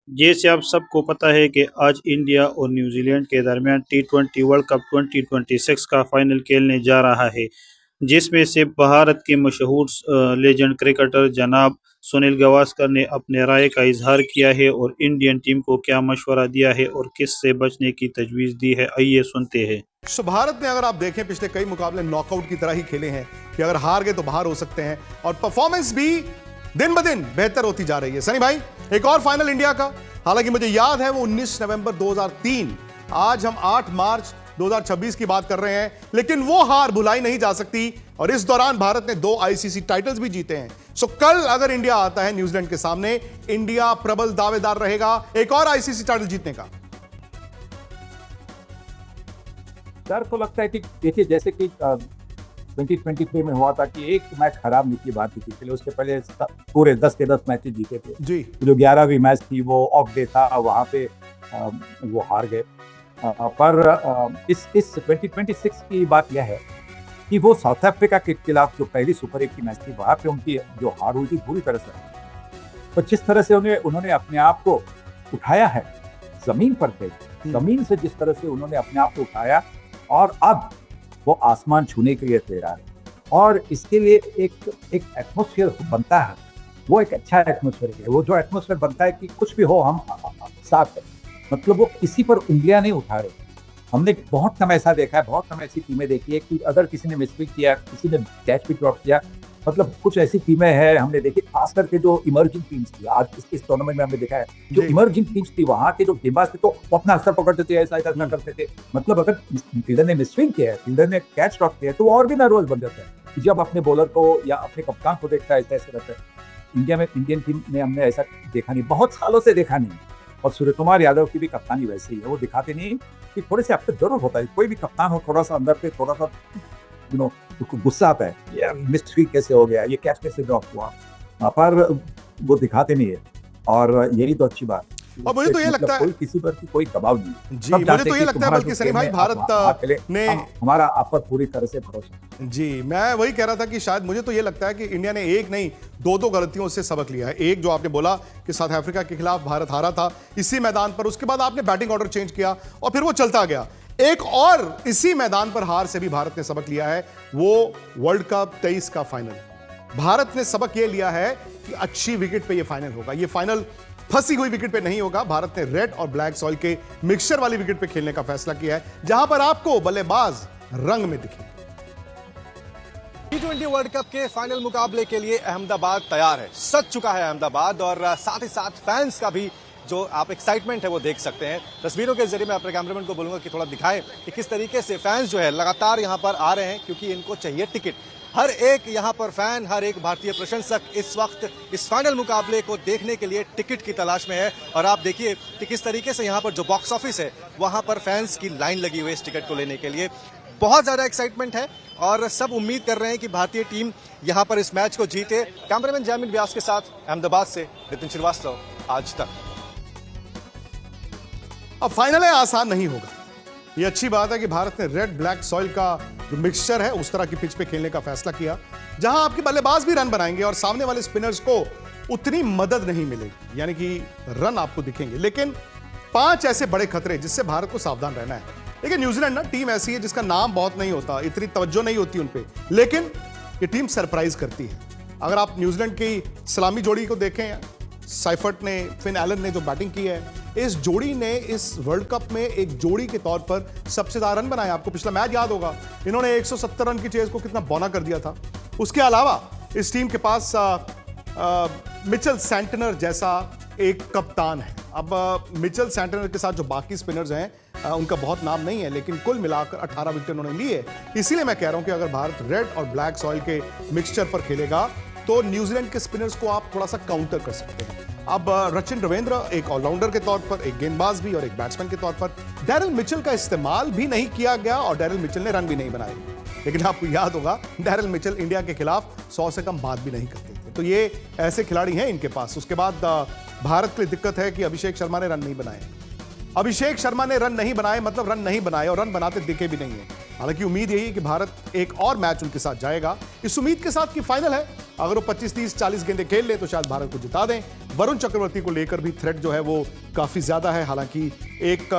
जैसे आप सबको पता है कि आज इंडिया और न्यूजीलैंड के दरमियान टी20 वर्ल्ड कप 2026 का फाइनल खेलने जा रहा है, जिसमें से भारत के मशहूर लेजेंड क्रिकेटर जनाब सुनील गावस्कर ने अपने राय का इजहार किया है और इंडियन टीम को क्या मशवरा दिया है और किस से बचने की तजवीज़ दी है, आइए सुनते हैं। भारत ने अगर आप देखें पिछले कई मुकाबले नॉकआउट की तरह ही खेले हैं कि अगर हार गए तो बाहर हो सकते हैं, और परफॉर्मेंस भी दिन ब दिन बेहतर होती जा रही है। सनी भाई, एक और फाइनल इंडिया का, हालांकि मुझे याद है वो 19 नवंबर 2003, आज हम 8 मार्च 2026 की बात कर रहे हैं, लेकिन वो हार भुलाई नहीं जा सकती। और इस दौरान भारत ने 2 आईसीसी टाइटल्स भी जीते हैं। सो कल अगर इंडिया आता है न्यूजीलैंड के सामने, इंडिया प्रबल दावेदार रहेगा एक और आईसीसी टाइटल जीतने का। डर तो लगता है कि देखिए, जैसे कि 2023 में हुआ था कि एक मैच खराब नहीं की बात थी, फिर उसके पहले पूरे 10 के 10 मैचेस जीते थे जी। जो 11वीं मैच थी वो ऑफ डे था, वहाँ पे वो हार गए। पर इस 2026 की बात यह है कि वो साउथ अफ्रीका के खिलाफ जो पहली सुपर 8 की मैच थी, वहाँ पे उनकी जो हार हुई थी पूरी तरह से, तो जिस तरह से उन्होंने अपने आप को उठाया है जमीन पर थे, जमीन से जिस तरह से उन्होंने अपने आप को उठाया और अब वो आसमान छूने के लिए तैयार है, और इसके लिए एक एटमॉस्फेयर बनता है, वो एक अच्छा एटमॉस्फेयर है। वो जो एटमॉस्फेयर बनता है कि कुछ भी हो हम साथ हैं, मतलब वो किसी पर उंगलियां नहीं उठा रहे। हमने बहुत कम ऐसा देखा है, बहुत कम ऐसी टीमें देखी है कि अगर किसी ने मिसपिक किया, किसी ने कैच भी ड्रॉप किया, मतलब कुछ ऐसी टीमें हैं हमने देखी, खास करके जो इमर्जिंग टीम्स थी आज इस टूर्नामेंट में हमने देखा है, जो इमर्जिंग टीम्स थी वहां के जो गेंदबाज थे तो वो अपना असर पकड़ते थे, ऐसा करते थे। मतलब अगर फील्डर ने मिसस्विंग किया है, फील्डर ने कैच ड्रॉप किया है, तो और भी नर्वस बन जाता है जब अपने बॉलर को या अपने कप्तान को देखता है, ऐसा रहता है। इंडियन टीम में हमने ऐसा देखा नहीं, बहुत सालों से देखा नहीं। और सूर्य कुमार यादव की भी कप्तानी वैसे ही है, वो दिखाते नहीं कि थोड़े से आपको जरूर होता है, कोई भी कप्तान हो थोड़ा सा अंदर पे थोड़ा सा गुस्सा आता है, ये मिस्ट्री कैसे हो गया, ये कैच कैसे ड्रॉप हुआ, पर वो दिखाते नहीं है, और यही तो अच्छी बात। और मुझे तो ये लगता है कोई किसी पर कोई दबाव नहीं जी, मुझे तो ये लगता है बल्कि सनी भाई भारत ने हमारा आप पर पूरी तरह से भरोसा। जी, मैं वही कह रहा था कि शायद मुझे तो ये लगता है कि इंडिया ने एक नहीं 2 गलतियों से सबक लिया है। एक जो आपने बोला कि साउथ अफ्रीका के खिलाफ भारत हारा था इसी मैदान पर, उसके बाद आपने बैटिंग ऑर्डर चेंज किया और फिर वो चलता गया। एक और इसी मैदान पर हार से भी भारत ने सबक लिया है, वो वर्ल्ड कप 23 का फाइनल। भारत ने सबक ये लिया है कि अच्छी विकेट पे ये फाइनल होगा, ये फाइनल फंसी हुई विकेट पे नहीं होगा। भारत ने रेड और ब्लैक सॉइल के मिक्सचर वाली विकेट पे खेलने का फैसला किया है, जहां पर आपको बल्लेबाज रंग में दिखेंगे। टी20 वर्ल्ड कप के फाइनल मुकाबले के लिए अहमदाबाद तैयार है, सज चुका है अहमदाबाद, और साथ ही साथ फैंस का भी जो आप एक्साइटमेंट है वो देख सकते हैं। तस्वीरों के जरिए मैं अपने कैमरामैन को बोलूंगा कि थोड़ा दिखाएं कि किस तरीके से फैंस जो है लगातार यहां पर आ रहे हैं, क्योंकि इनको चाहिए टिकट। हर एक यहां पर फैन, हर एक भारतीय प्रशंसक इस वक्त इस फाइनल मुकाबले को देखने के लिए टिकट की तलाश में है। और आप देखिए कि किस तरीके से यहां पर जो बॉक्स ऑफिस है वहां पर फैंस की लाइन लगी हुई है इस टिकट को लेने के लिए। बहुत ज्यादा एक्साइटमेंट है और सब उम्मीद कर रहे हैं कि भारतीय टीम यहां पर इस मैच को जीते। कैमरामैन जैमिन व्यास के साथ अहमदाबाद से नितिन श्रीवास्तव, आज तक। अब फाइनल है, आसान नहीं होगा। ये अच्छी बात है कि भारत ने रेड ब्लैक सॉइल का जो मिक्सचर है उस तरह की पिच पे खेलने का फैसला किया, जहां आपके बल्लेबाज भी रन बनाएंगे और सामने वाले स्पिनर्स को उतनी मदद नहीं मिलेगी, यानी कि रन आपको दिखेंगे। लेकिन 5 ऐसे बड़े खतरे जिससे भारत को सावधान रहना है। देखिए, न्यूजीलैंड ना टीम ऐसी है जिसका नाम बहुत नहीं होता, इतनी तवज्जो नहीं होती उन पे, लेकिन ये टीम सरप्राइज करती है। अगर आप न्यूजीलैंड की सलामी जोड़ी को देखें, साइफर्ट ने, फिन एलन ने जो बैटिंग की है, इस जोड़ी ने इस वर्ल्ड कप में एक जोड़ी के तौर पर सबसे ज्यादा रन बनाए। आपको पिछला मैच याद होगा, इन्होंने 170 रन की चेज को कितना बौना कर दिया था। उसके अलावा इस टीम के पास मिचेल सैंटनर जैसा एक कप्तान है। अब मिचेल सैंटनर के साथ जो बाकी स्पिनर्स हैं उनका बहुत नाम नहीं है, लेकिन कुल मिलाकर 18 विकेट उन्होंने लिए। इसीलिए मैं कह रहा हूं कि अगर भारत रेड और ब्लैक सॉइल के मिक्सचर पर खेलेगा तो न्यूजीलैंड के स्पिनर्स को आप थोड़ा सा काउंटर कर सकते हैं। अब रचिन रविंद्र एक ऑलराउंडर के तौर पर, एक गेंदबाज भी और एक बैट्समैन के तौर पर, डैरिल मिचेल का इस्तेमाल भी नहीं किया गया और डैरिल मिचेल ने रन भी नहीं बनाए। लेकिन आपको याद होगा, डैरिल मिचेल इंडिया के खिलाफ 100 से कम बात भी नहीं करते थे। तो ये ऐसे खिलाड़ी हैं इनके पास। उसके बाद भारत के लिए दिक्कत है कि अभिषेक शर्मा ने रन नहीं बनाए। अभिषेक शर्मा ने रन नहीं बनाए मतलब रन नहीं बनाए, और रन बनाते दिखे भी नहीं है। हालांकि उम्मीद यही है कि भारत एक और मैच उनके साथ जाएगा, इस उम्मीद के साथ कि फाइनल है। अगर वो 25, 30, 40 गेंदें खेल ले तो शायद भारत को जिता दें। वरुण चक्रवर्ती को लेकर भी थ्रेट जो है वो काफी ज्यादा है। हालांकि एक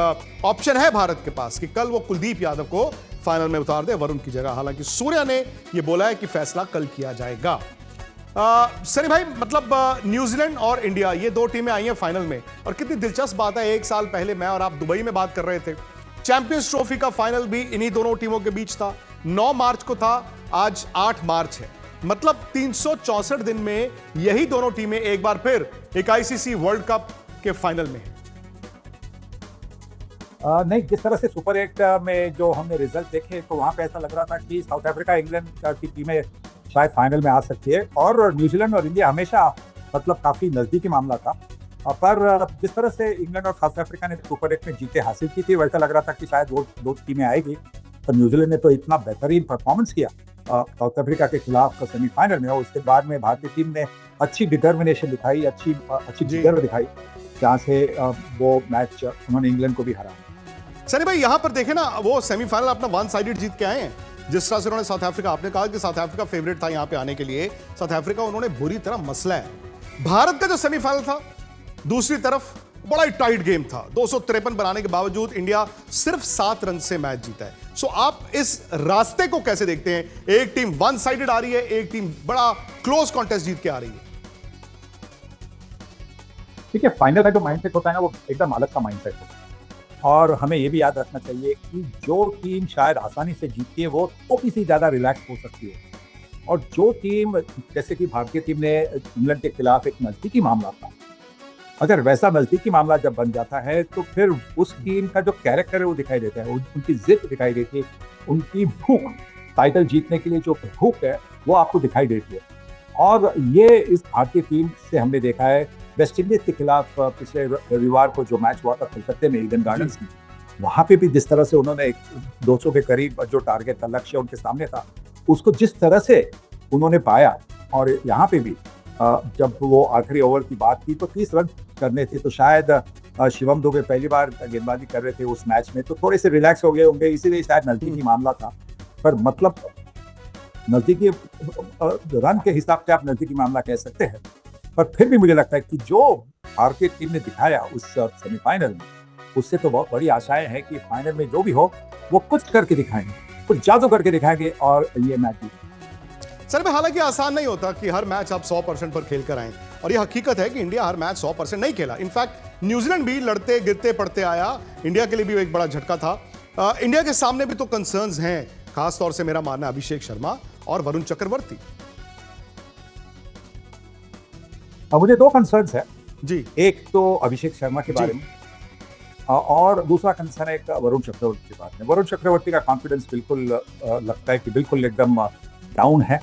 ऑप्शन है भारत के पास कि कल वो कुलदीप यादव को फाइनल में उतार दे वरुण की जगह। हालांकि सूर्या ने ये बोला है कि फैसला कल किया जाएगा। सनी भाई, मतलब न्यूजीलैंड और इंडिया ये दो टीमें आई हैं फाइनल में, और कितनी दिलचस्प बात है, एक साल पहले मैं और आप दुबई में बात कर रहे थे, चैंपियंस ट्रॉफी का फाइनल भी इन्हीं दोनों टीमों के बीच था। 9 मार्च को था, आज 8 मार्च है, मतलब 364 दिन में यही दोनों टीमें एक बार फिर एक आईसीसी वर्ल्ड कप के फाइनल में है। नहीं, जिस तरह से सुपर 8 में जो हमने रिजल्ट देखे तो वहां पे ऐसा लग रहा था कि साउथ अफ्रीका इंग्लैंड की टीमें शायद फाइनल में आ सकती है, और न्यूजीलैंड और इंडिया हमेशा मतलब काफी नजदीकी मामला था। पर जिस तरह से इंग्लैंड और साउथ अफ्रीका ने सुपर 8 में जीते हासिल की थी, वैसा लग रहा था कि शायद वो दो टीमें आएगी। तो न्यूजीलैंड ने तो इतना बेहतरीन परफॉर्मेंस किया साउथ अफ्रीका के खिलाफ सेमीफाइनल में, और उसके बाद में भारतीय टीम ने अच्छी डिटर्मिनेशन दिखाई, अच्छी जिगर दिखाई, जहाँ से वो मैच उन्होंने इंग्लैंड को भी हरा। सनी भाई, यहां पर देखें ना, वो सेमीफाइनल अपना 1 साइडेड जीत के आए हैं। जिस तरह से उन्होंने साउथ अफ्रीका, आपने कहा कि साउथ अफ्रीका फेवरेट था यहां पे आने के लिए, साउथ अफ्रीका उन्होंने बुरी तरह मसला है। भारत का जो सेमीफाइनल था दूसरी तरफ बड़ा ही टाइट गेम था, 253 बनाने के बावजूद इंडिया सिर्फ 7 रन से मैच जीता है। सो आप इस रास्ते को कैसे देखते हैं? एक टीम 1 साइडेड आ रही है, एक टीम बड़ा क्लोज कॉन्टेस्ट जीत के आ रही है। ठीक है, फाइनल का जो माइंडसेट होता है ना, वो एकदम अलग का माइंडसेट होता है, और हमें ये भी याद रखना चाहिए कि जो टीम शायद आसानी से जीतती है वो थोड़ी सी ज्यादा रिलैक्स हो सकती है, और जो टीम, जैसे कि भारतीय टीम ने इंग्लैंड के खिलाफ एक नजदीकी मामला था, अगर वैसा नजदीकी मामला जब बन जाता है तो फिर उस टीम का जो कैरेक्टर है वो दिखाई देता है, उनकी जिद दिखाई देती है, उनकी भूख, टाइटल जीतने के लिए जो भूख है वो आपको दिखाई देती है। और ये इस भारतीय टीम से हमने देखा है। वेस्ट इंडीज के खिलाफ पिछले रविवार को जो मैच हुआ था कलकत्ते में ईडन गार्डन्स में, वहां पे भी जिस तरह से उन्होंने 200 के करीब जो टारगेट का लक्ष्य उनके सामने था, उसको जिस तरह से उन्होंने पाया, और यहाँ पे भी जब वो आखिरी ओवर की बात की तो 30 रन करने थे, तो शायद शिवम दुबे पहली बार गेंदबाजी कर रहे थे उस मैच में, तो थोड़े से रिलैक्स हो गए होंगे, इसीलिए शायद नजदीकी मामला था। पर मतलब नजदीकी रन के हिसाब से आप नजदीकी मामला कह सकते हैं, पर फिर भी मुझे लगता है कि जो भारतीय टीम ने दिखाया उस सेमीफाइनल में, उससे तो बहुत बड़ी आशाएं हैं कि फाइनल में जो भी हो वो कुछ करके दिखाएंगे, कुछ जादू करके दिखाएंगे और ये मैच जीतेंगे। सर में हालांकि आसान नहीं होता कि हर मैच आप 100% पर खेल कर आए, और ये हकीकत है कि इंडिया हर मैच 100% नहीं खेला। इनफैक्ट न्यूजीलैंड भी लड़ते गिरते पड़ते आया, इंडिया के लिए भी एक बड़ा झटका था। इंडिया के सामने भी तो कंसर्न्स हैं, खास तौर से मेरा मानना अभिषेक शर्मा और वरुण चक्रवर्ती। मुझे 2 कंसर्न्स है जी, एक तो अभिषेक शर्मा के बारे में, और दूसरा कंसर्न है वरुण चक्रवर्ती के बारे में। वरुण चक्रवर्ती का कॉन्फिडेंस बिल्कुल लगता है कि बिल्कुल एकदम डाउन है,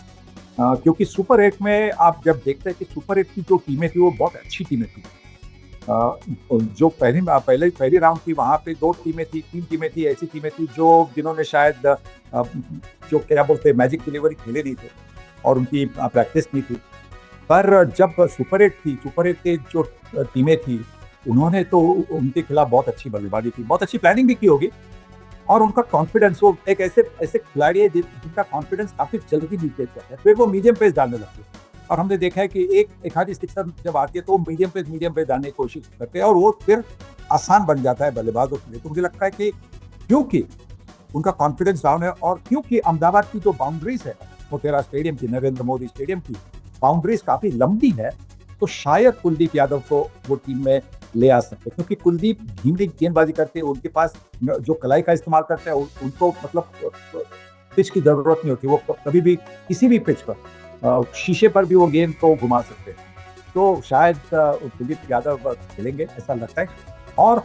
क्योंकि सुपर 8 में आप जब देखते हैं कि सुपर 8 की जो टीमें थी वो बहुत अच्छी टीमें थी। जो पहली राउंड थी वहाँ पे 2 टीमें थी, 3 टीमें थी, ऐसी टीमें थी जिन्होंने शायद जो क्या बोलते मैजिक डिलीवरी खेले नहीं थे और उनकी प्रैक्टिस नहीं थी। पर जब सुपर 8 थी, सुपर 8 के जो टीमें थी, उन्होंने तो उनके खिलाफ बहुत अच्छी बल्लेबाजी की, बहुत अच्छी प्लानिंग भी की होगी, और उनका कॉन्फिडेंस, वो एक ऐसे खिलाड़ी है जिनका कॉन्फिडेंस काफी जल्दी नीचे जाता है, फिर वो मीडियम पेस डालने लगते हैं। और हमने देखा है कि एक आधी सिक्सर जब आती है तो मीडियम पेस डालने की कोशिश करते हैं, और वो फिर आसान बन जाता है बल्लेबाजों के लिए। तो मुझे लगता है कि क्योंकि उनका कॉन्फिडेंस डाउन है, और क्योंकि अहमदाबाद की जो बाउंड्रीज है मोटेरा स्टेडियम की, नरेंद्र मोदी स्टेडियम की बाउंड्रीज काफी लंबी है, तो शायद कुलदीप यादव को वो टीम में ले आ सकते, क्योंकि कुलदीप धीमी गेंदबाजी करते हैं, उनके पास जो कलाई का इस्तेमाल करते हैं, उनको मतलब पिच की जरूरत नहीं होती, वो कभी भी किसी भी पिच पर, शीशे पर भी वो गेंद को घुमा सकते हैं। तो शायद कुलदीप यादव खेलेंगे ऐसा लगता है। और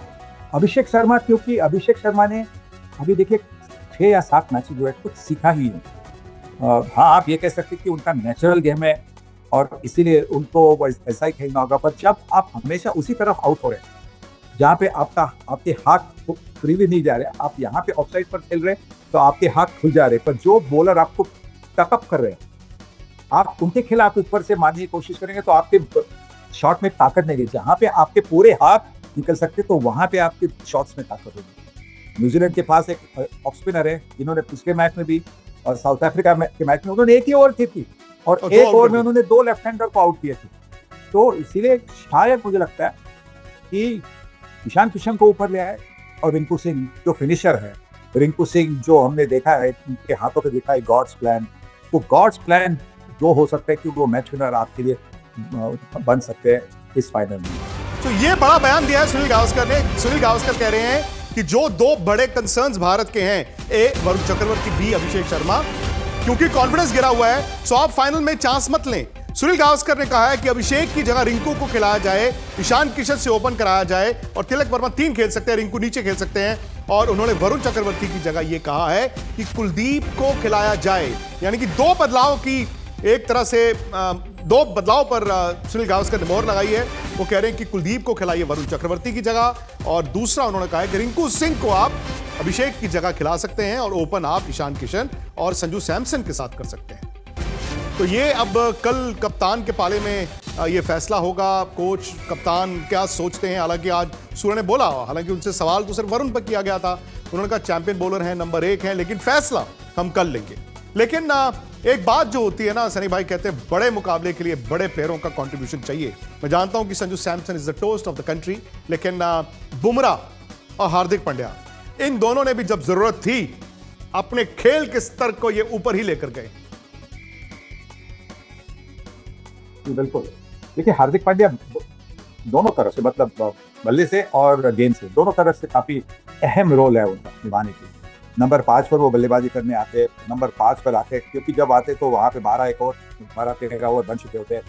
अभिषेक शर्मा, क्योंकि अभिषेक शर्मा ने अभी देखिए 6 या 7 मैच जो है कुछ सीखा ही है। हाँ, आप ये कह सकते हैं कि उनका नेचुरल गेम है और इसीलिए उनको ऐसा ही खेलना होगा, पर जब आप हमेशा उसी तरफ आउट हो रहे हैं जहाँ पे आपके हाथ फ्रीली नहीं जा रहे, आप यहाँ पे ऑफसाइड पर खेल रहे हैं तो आपके हाथ खुल जा रहे, पर जो बॉलर आपको टकअप कर रहे हैं, आप उनके खिलाफ ऊपर से मारने की कोशिश करेंगे तो आपके शॉट में ताकत नहीं है। जहाँ पे आपके पूरे हाथ निकल सकते तो वहां पे आपके शॉट्स में ताकत होगी। न्यूजीलैंड के पास एक ऑफ स्पिनर है जिन्होंने पिछले मैच में भी और साउथ अफ्रीका के मैच में उन्होंने एक ही ओवर की थी और एक ओवर में उन्होंने 2 लेफ्ट हैंडर को आउट किए थे। तो इसीलिए शायद मुझे लगता है कि ईशान किशन को ऊपर ले आए और रिंकू सिंह जो फिनिशर है, रिंकू सिंह जो हमने देखा है उनके हाथों पे दिखा है गॉड्स प्लान, वो गॉड्स प्लान जो हो सकता है कि वो मैच विनर आपके लिए बन सकते हैं इस फाइनल में। तो ये बड़ा बयान दिया है सुनील गावस्कर ने। सुनील गावस्कर कह रहे हैं कि जो दो बड़े कंसर्न्स भारत के हैं, ए वरुण चक्रवर्ती, बी अभिषेक शर्मा, क्योंकि कॉन्फिडेंस गिरा हुआ है तो आप फाइनल में चांस मत लें। सुनील गावस्कर ने कहा है कि अभिषेक की जगह रिंकू को खिलाया जाए, ईशान किशन से ओपन कराया जाए और तिलक वर्मा 3 खेल सकते हैं, रिंकू नीचे खेल सकते हैं। और उन्होंने वरुण चक्रवर्ती की जगह यह कहा है कि कुलदीप को खिलाया जाए। यानी कि दो बदलाव की एक तरह से दो बदलाव पर सुनील गावस्कर ने मोहर लगाई है। वो कह रहे हैं कि कुलदीप को खिलाइए वरुण चक्रवर्ती की जगह, और दूसरा उन्होंने कहा है कि रिंकू सिंह को आप अभिषेक की जगह खिला सकते हैं और ओपन आप ईशान किशन और संजू सैमसन के साथ कर सकते हैं। तो ये अब कल कप्तान के पाले में ये फैसला होगा। कोच कप्तान क्या सोचते हैं। हालांकि आज सूर्य ने बोला, हालांकि उनसे सवाल तो सिर्फ वरुण पर किया गया था, उन्होंने कहा चैंपियन बॉलर हैं, नंबर 1 हैं, लेकिन फैसला हम कल लेंगे। लेकिन एक बात जो होती है ना, सनी भाई कहते हैं बड़े मुकाबले के लिए बड़े प्लेयरों का कंट्रीब्यूशन चाहिए। मैं जानता हूं कि Sanju Samson is the toast of the country, लेकिन बुमराह और हार्दिक पांड्या, इन दोनों ने भी जब जरूरत थी अपने खेल के स्तर को ये ऊपर ही लेकर गए। बिल्कुल, देखिए हार्दिक पांड्या दोनों तरफ से, मतलब बल्ले से और गेंद से, दोनों तरफ से काफी अहम रोल है उनका निभाने की। नंबर 5 पर वो बल्लेबाजी करने आते, नंबर 5 पर आते, क्योंकि जब आते तो वहां पे 12-13 ओवर बन चुके होते हैं।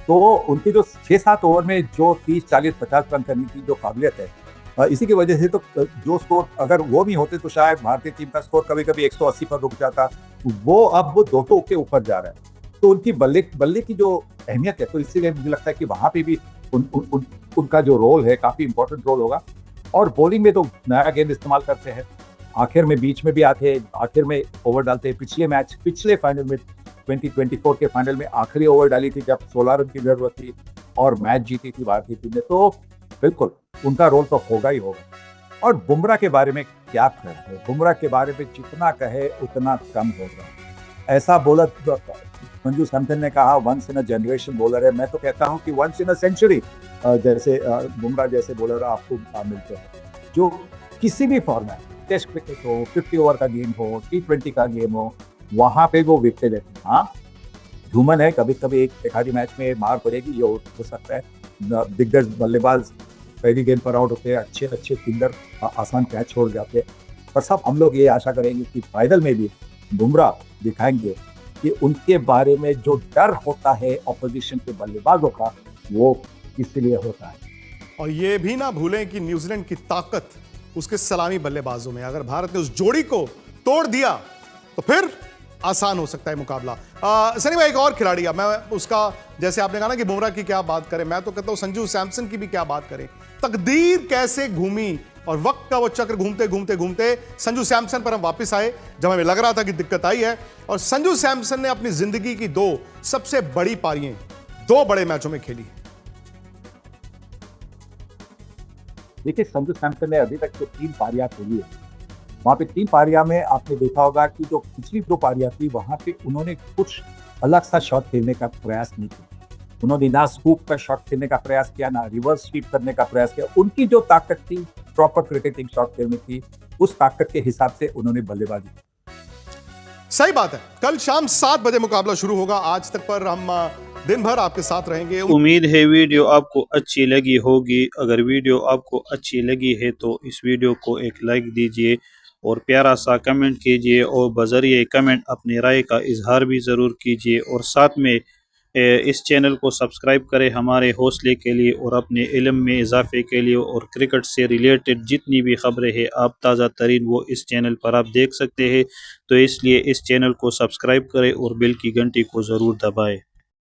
तो उनकी जो 6-7 ओवर में जो 30, 40, 50 रन करने की जो काबिलियत है, इसी की वजह से तो जो स्कोर अगर वो नहीं होते तो शायद भारतीय टीम का स्कोर कभी कभी 180 पर रुक जाता। वो अब वो 200 के ऊपर जा रहा है। तो उनकी बल्ले की जो अहमियत है, तो इसीलिए मुझे लगता है कि वहां पे भी उनका जो रोल है काफी इंपॉर्टेंट रोल होगा। और बॉलिंग में तो नया गेंद इस्तेमाल करते हैं, आखिर में बीच में भी आते हैं, आखिर में ओवर डालते हैं। पिछले फाइनल में 2024 के फाइनल में आखिरी ओवर डाली थी जब 16 रन की जरूरत थी और मैच जीती थी भारतीय टीम ने। तो बिल्कुल उनका रोल तो होगा ही होगा। और बुमराह के बारे में क्या कहें, बुमराह के बारे में जितना कहे उतना कम होगा। ऐसा बॉलर संजू सैमसन ने कहा once in a generation bowler है, मैं तो कहता हूं कि वंस इन अ सेंचुरी जैसे बुमराह जैसे बॉलर आपको मिलते हैं, जो किसी भी फॉर्मेट, टेस्ट क्रिकेट हो, 50 ओवर का गेम हो, T20 का गेम हो, वहां पे वो विकेट लेते हैं। हाँ, ह्यूमन है, कभी कभी एक आधी मैच में मार पड़ेगी, ये हो सकता है। दिग्गज बल्लेबाज पहली गेंद पर आउट होते हैं, अच्छे फील्डर आसान कैच छोड़ जाते हैं। पर सब हम लोग ये आशा करेंगे कि फाइनल में भी बुमराह दिखाएंगे कि उनके बारे में जो डर होता है ऑपोजिशन के बल्लेबाजों का, वो किसलिए होता है। और ये भी ना भूलें कि न्यूजीलैंड की ताकत उसके सलामी बल्लेबाजों में। अगर भारत ने उस जोड़ी को तोड़ दिया तो फिर आसान हो सकता है मुकाबला। सनी भाई, एक और खिलाड़ी, मैं उसका, जैसे आपने कहा ना कि बुमराह की क्या बात करें, मैं तो कहता हूं संजू सैमसन की भी क्या बात करें। तकदीर कैसे घूमी और वक्त का वो चक्र घूमते घूमते घूमते संजू सैमसन पर हम वापस आए जब हमें लग रहा था कि दिक्कत आई है। और संजू सैमसन ने अपनी जिंदगी की 2 सबसे बड़ी पारियां 2 बड़े मैचों में खेली। देखिए, संजू सैमसन ने अभी तक जो 3 पारियां खेली है, वहाँ पे 3 पारियां में आपने देखा होगा कि जो पिछली 2 पारियां थी वहाँ पे उन्होंने कुछ अलग सा शॉट खेलने का प्रयास नहीं किया। उन्होंने ना स्कूप का शॉट खेलने का प्रयास किया, ना रिवर्स स्वीप करने का प्रयास किया। उनकी जो ताकत थी प्रॉपर क्रिकेटिंग शॉट खेलने की, उस ताकत के हिसाब से उन्होंने बल्लेबाजी की। सही बात है। कल शाम 7 बजे मुकाबला शुरू होगा। आज तक पर हम दिन भर आपके साथ रहेंगे। उम्मीद है वीडियो आपको अच्छी लगी होगी। अगर वीडियो आपको अच्छी लगी है तो इस वीडियो को एक लाइक दीजिए और प्यारा सा कमेंट कीजिए और बजरिए कमेंट अपनी राय का इजहार भी ज़रूर कीजिए। और साथ में इस चैनल को सब्सक्राइब करें हमारे हौसले के लिए और अपने इल्म में इजाफे के लिए। और क्रिकेट से रिलेटेड जितनी भी खबरें हैं आप ताज़ा तरीन वो इस चैनल पर आप देख सकते हैं। तो इसलिए इस चैनल को सब्सक्राइब करें और बेल की घंटी को ज़रूर दबाएं।